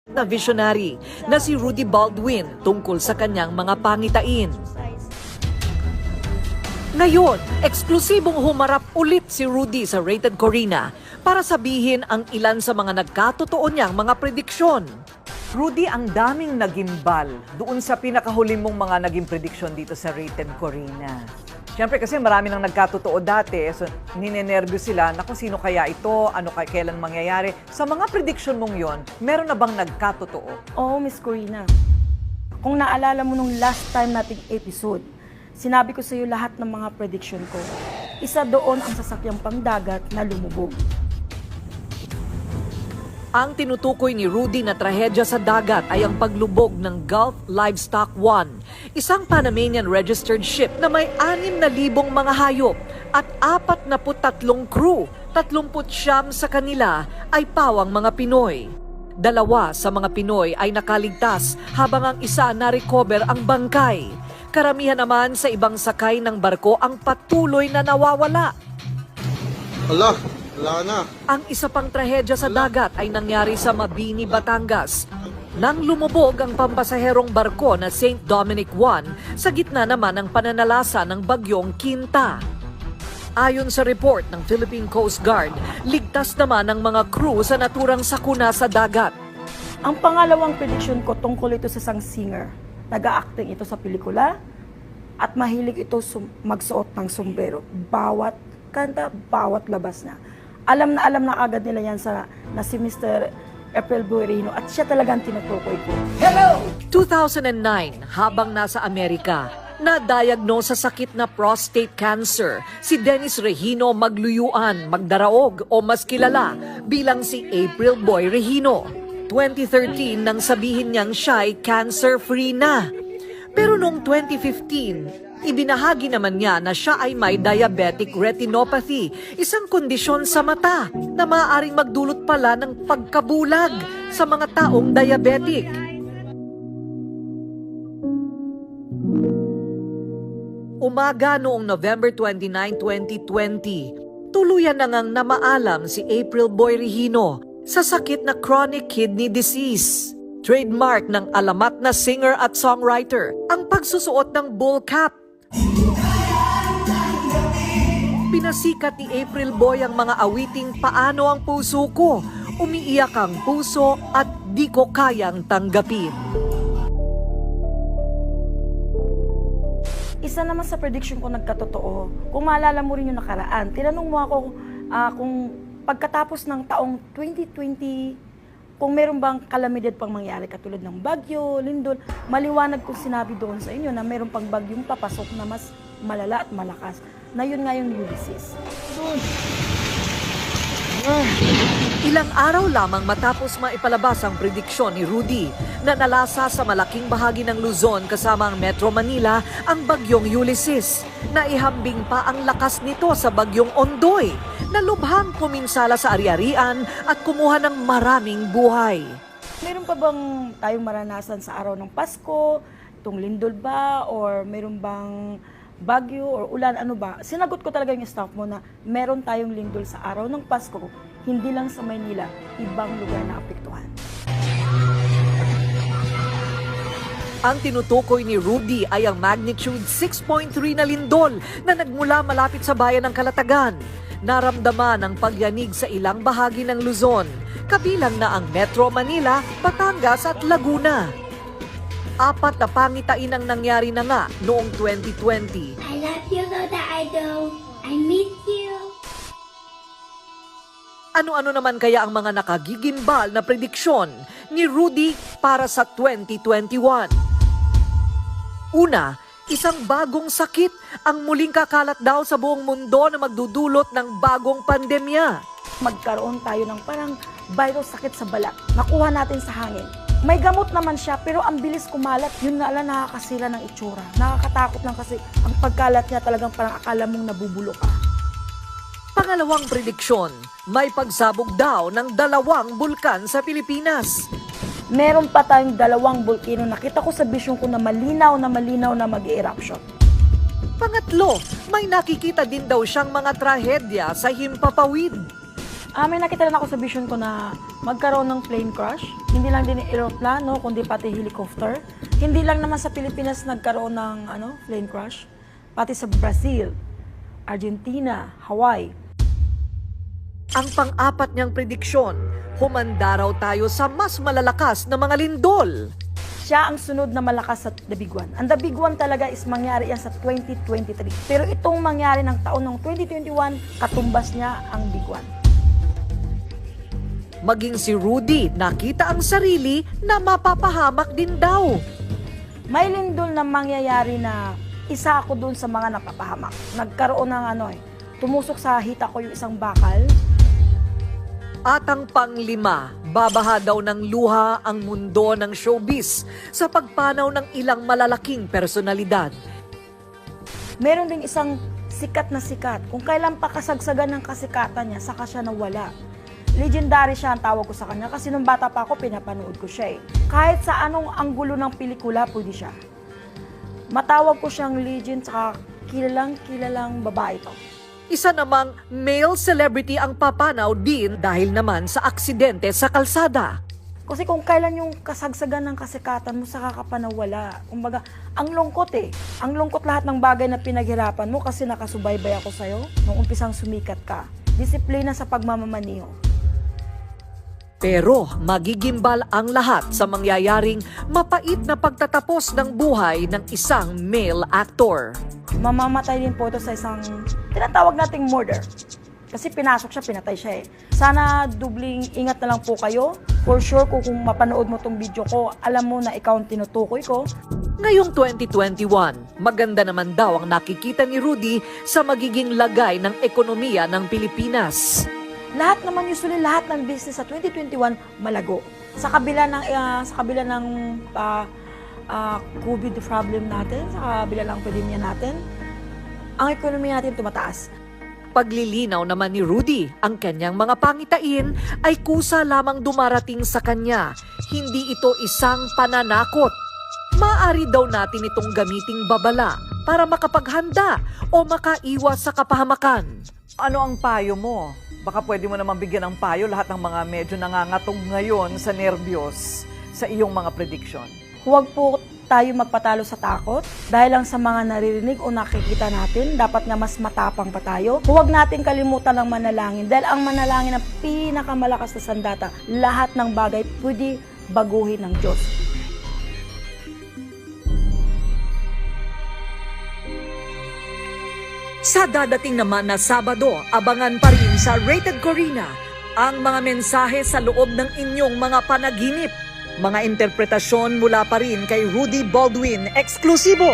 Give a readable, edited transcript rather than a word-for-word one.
na visionary na si Rudy Baldwin tungkol sa kanyang mga pangitain. Ngayon, eksklusibong humarap ulit si Rudy sa Rated Corina para sabihin ang ilan sa mga nagkatotoo niyang mga prediksyon. Rudy, ang daming nagimbal doon sa pinakahuli mong mga naging prediksyon dito sa Rated Corina. Siyempre kasi marami nang nagkatotoo dati, so ninenervyo sila na kung sino kaya ito, ano kailan mangyayari. Sa mga prediction mong yon, meron na bang nagkatotoo? Oo, Miss Corina. Kung naalala mo nung last time nating episode, sinabi ko sa iyo lahat ng mga prediction ko. Isa doon ang sasakyang pangdagat na lumubog. Ang tinutukoy ni Rudy na trahedya sa dagat ay ang paglubog ng Gulf Livestock One, isang Panamanian registered ship na may 6,000 mga hayop at 43 crew, 39 sa kanila ay pawang mga Pinoy. 2 sa mga Pinoy ay nakaligtas habang ang isa na-recover ang bangkay. Karamihan naman sa ibang sakay ng barko ang patuloy na nawawala. Wala na. Ang isa pang trahedya sa dagat ay nangyari sa Mabini, Batangas. Nang lumubog ang pampasaherong barko na St. Dominic I sa gitna naman ng pananalasa ng bagyong Quinta. Ayon sa report ng Philippine Coast Guard, ligtas naman ang mga crew sa naturang sakuna sa dagat. Ang pangalawang prediction ko tungkol ito sa isang singer. Nag-a-acting ito sa pelikula at mahilig ito magsuot ng sombrero. Bawat kanta, bawat labas na. Alam na agad nila yan na si Mr. April Buerino at siya talagang tinutukoy ko. Hello! 2009, habang nasa Amerika, na-diagnose sa sakit na prostate cancer si Dennis Regino Magluyuan Magdaraog o mas kilala bilang si April Boy Regino. 2013 nang sabihin niyang siya'y cancer-free na. Pero noong 2015, ibinahagi naman niya na siya ay may diabetic retinopathy, isang kondisyon sa mata na maaaring magdulot pala ng pagkabulag sa mga taong diabetic. Umaga noong November 29, 2020, tuluyan na ngang namaalam si April Boy Regino sa sakit na chronic kidney disease. Trademark ng alamat na singer at songwriter ang pagsusuot ng bull cap. Pinasikat ni April Boy ang mga awiting Paano ang Puso Ko, Umiiyak ang Puso at Di Ko Kayang Tanggapin. Isa naman sa prediction ko nagkatotoo. Kung maalala mo rin yung nakaraan, tinanong mo ako kung pagkatapos ng taong 2020, kung meron bang kalamidad pang mangyari katulad ng bagyo, lindol, maliwanag kong sinabi doon sa inyo na meron pang bagyong papasok na mas malala at malakas. Na yun nga yung Ulysses. Ilang araw lamang matapos maipalabas ang prediksyon ni Rudy na nalasa sa malaking bahagi ng Luzon kasama ang Metro Manila ang bagyong Ulysses. Naihambing pa ang lakas nito sa bagyong Ondoy na lubhang kuminsala sa ari-arian at kumuha ng maraming buhay. Meron pa bang tayong maranasan sa araw ng Pasko? Itong lindol ba? Or meron bang bagyo or ulan? Ano ba? Sinagot ko talaga yung staff mo na meron tayong lindol sa araw ng Pasko. Hindi lang sa Maynila, ibang lugar na apektuhan. Ang tinutukoy ni Rudy ay ang magnitude 6.3 na lindol na nagmula malapit sa bayan ng Calatagan. Naramdaman ang pagyanig sa ilang bahagi ng Luzon, kabilang na ang Metro Manila, Batangas at Laguna. 4 na pangitain ang nangyari na nga noong 2020. I love you, Lola Idol. I miss you. Ano-ano naman kaya ang mga nakagigimbal na prediksyon ni Rudy para sa 2021? Una, isang bagong sakit ang muling kakalat daw sa buong mundo na magdudulot ng bagong pandemya. Magkaroon tayo ng parang virus sakit sa balat. Nakuha natin sa hangin. May gamot naman siya pero ang bilis kumalat. Yun nga lang nakakasira ng itsura. Nakakatakot lang kasi ang pagkalat niya talagang parang akala mong nabubulo ka. Pangalawang prediksyon, may pagsabog daw ng 2 bulkan sa Pilipinas. Meron pa tayong 2 volcano. Nakita ko sa vision ko na malinaw na mag-eruption. Pangatlo, may nakikita din daw siyang mga trahedya sa Himpapawid. May nakita rin ako sa vision ko na magkaroon ng plane crash. Hindi lang din aeroplano, kundi pati helicopter. Hindi lang naman sa Pilipinas nagkaroon ng plane crash. Pati sa Brazil, Argentina, Hawaii. Ang pang-apat niyang prediksyon, humanda raw tayo sa mas malalakas na mga lindol. Siya ang sunod na malakas sa The Big One. Ang The Big One talaga is mangyari yan sa 2023. Pero itong mangyari ng taon ng 2021, katumbas niya ang Big One. Maging si Rudy, nakita ang sarili na mapapahamak din daw. May lindol na mangyayari na isa ako dun sa mga napapahamak. Nagkaroon ng tumusok sa hita ko yung isang bakal. At ang panglima, babaha daw ng luha ang mundo ng showbiz sa pagpanaw ng ilang malalaking personalidad. Meron ding isang sikat na sikat. Kung kailan pa kasagsagan ng kasikatan niya, saka siya nawala. Legendary siya ang tawag ko sa kanya kasi nung bata pa ako, pinapanood ko siya eh. Kahit sa anong anggulo ng pelikula, pwede siya. Matawag ko siyang legend, saka kilalang babae ito. Isa namang male celebrity ang papanaw din dahil naman sa aksidente sa kalsada. Kasi kung kailan yung kasagsagan ng kasikatan mo, saka ka pa nawala. Kumbaga, ang lungkot eh. Ang lungkot lahat ng bagay na pinaghirapan mo kasi nakasubaybay ako sa'yo nung umpisang sumikat ka. Disiplina sa pagmamamaniho. Pero magigimbal ang lahat sa mangyayaring mapait na pagtatapos ng buhay ng isang male actor. Mamamatay din po ito sa isang tinatawag nating murder. Kasi pinasok siya, pinatay siya eh. Sana dubling ingat na lang po kayo. For sure, kung mapanood mo tong video ko, alam mo na ikaw ang tinutukoy ko. Ngayong 2021, maganda naman daw ang nakikita ni Rudy sa magiging lagay ng ekonomiya ng Pilipinas. Lahat naman, usually lahat ng business sa 2021 malago. Sa kabila ng COVID problem natin, sa kabila ng pandemya natin, ang ekonomiya natin tumataas. Paglilinaw naman ni Rudy, ang kanyang mga pangitain ay kusa lamang dumarating sa kanya. Hindi ito isang pananakot. Maaari daw natin itong gamiting babala para makapaghanda o makaiwas sa kapahamakan. Ano ang payo mo? Baka pwede mo naman bigyan ng payo lahat ng mga medyo nangangatog ngayon sa nerbiyos sa iyong mga prediction. Huwag po tayo magpatalo sa takot dahil lang sa mga naririnig o nakikita natin. Dapat nga mas matapang pa tayo. Huwag natin kalimutan ang manalangin dahil ang manalangin ang pinakamalakas na sandata. Lahat ng bagay pwede baguhin ng Diyos. Sa dadating naman na Sabado, abangan pa rin sa Rated Corina ang mga mensahe sa loob ng inyong mga panaginip. Mga interpretasyon mula pa rin kay Rudy Baldwin, eksklusibo